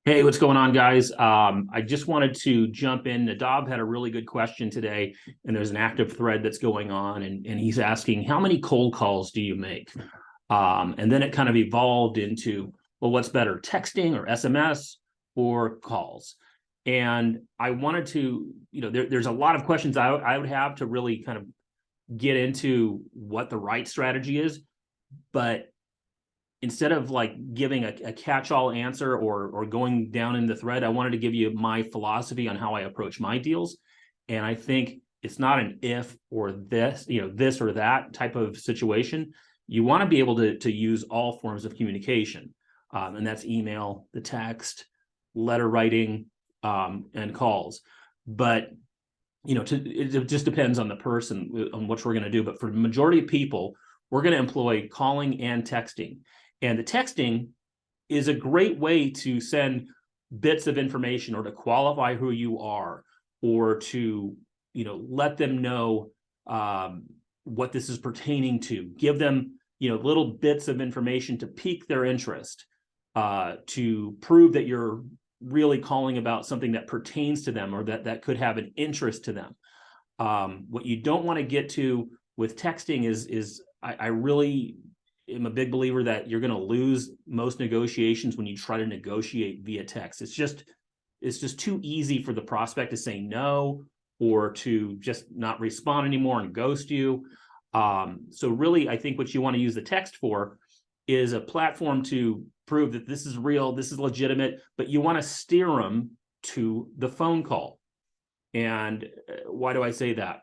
Hey, what's going on, guys? I just wanted to jump in. Nadab had a really good question today, and there's an active thread that's going on, and he's asking, how many cold calls do you make? And then it kind of evolved into, well, what's better, texting or SMS or calls? And I wanted to, there's a lot of questions I would have to really kind of get into what the right strategy is, but instead of like giving a catch-all answer or going down in the thread, I wanted to give you my philosophy on how I approach my deals. And I think it's not an if or this, this or that type of situation. You want to be able to use all forms of communication. And that's email, the text, letter writing, and calls. But it just depends on the person on what we're going to do. But for the majority of people, we're going to employ calling and texting. And the texting is a great way to send bits of information or to qualify who you are, or to, let them know what this is pertaining to. Give them, little bits of information to pique their interest, to prove that you're really calling about something that pertains to them or that could have an interest to them. What you don't want to get to with texting is I really am a big believer that you're going to lose most negotiations when you try to negotiate via text. It's just too easy for the prospect to say no or to just not respond anymore and ghost you. So really, I think what you want to use the text for is a platform to prove that this is real, this is legitimate, but you want to steer them to the phone call. And why do I say that?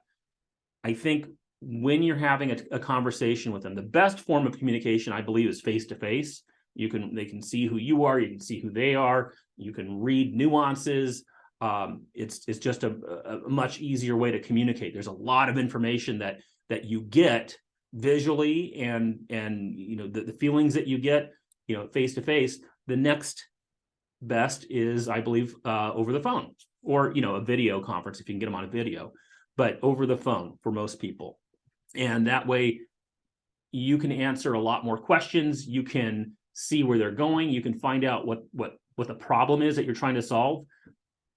I think when you're having a conversation with them, the best form of communication, I believe, is face-to-face. They can see who you are, you can see who they are, you can read nuances. It's just a much easier way to communicate. There's a lot of information that you get visually, and the feelings that you get, face-to-face. The next best is, I believe, over the phone, or a video conference if you can get them on a video, but over the phone for most people. And that way you can answer a lot more questions. You can see where they're going. You can find out what the problem is that you're trying to solve.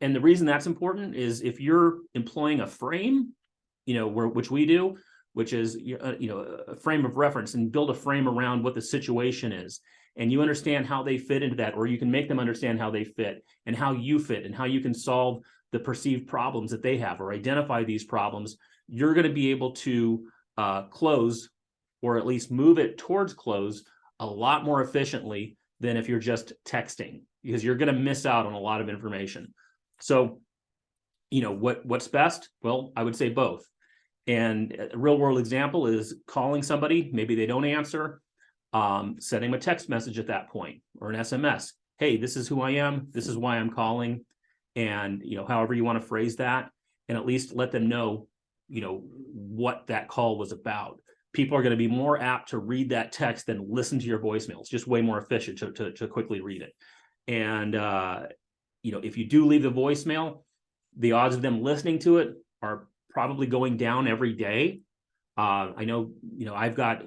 And the reason that's important is if you're employing a frame, which we do, which is a frame of reference, and build a frame around what the situation is, and you understand how they fit into that, or you can make them understand how they fit and how you fit and how you can solve the perceived problems that they have or identify these problems, you're going to be able to close, or at least move it towards close, a lot more efficiently than if you're just texting, because you're going to miss out on a lot of information. So, what's best? Well, I would say both. And a real world example is calling somebody, maybe they don't answer, sending them a text message at that point, or an SMS. Hey, this is who I am. This is why I'm calling. And, however you want to phrase that, and at least let them know, what that call was about. People are going to be more apt to read that text than listen to your voicemail. It's just way more efficient to quickly read it. And, if you do leave the voicemail, the odds of them listening to it are probably going down every day. I know, I've got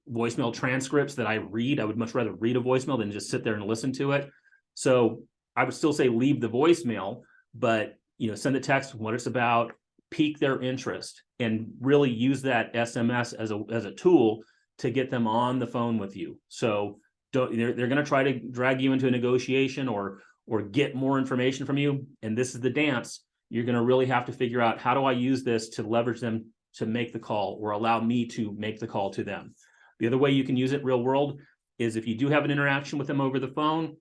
voicemail transcripts that I read. I would much rather read a voicemail than just sit there and listen to it. So I would still say leave the voicemail, but, send the text, what it's about, pique their interest, and really use that SMS as a tool to get them on the phone with you. So they're going to try to drag you into a negotiation or get more information from you. And this is the dance. You're going to really have to figure out, how do I use this to leverage them to make the call, or allow me to make the call to them. The other way you can use it real world is if you do have an interaction with them over the phone,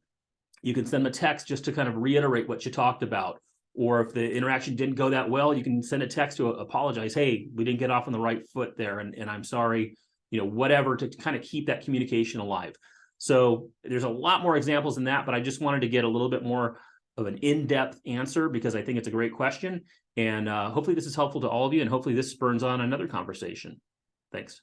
you can send them a text just to kind of reiterate what you talked about. Or if the interaction didn't go that well, you can send a text to apologize. Hey, we didn't get off on the right foot there, and I'm sorry, whatever, to kind of keep that communication alive. So there's a lot more examples than that, but I just wanted to get a little bit more of an in-depth answer because I think it's a great question. And hopefully this is helpful to all of you, and hopefully this spurs on another conversation. Thanks.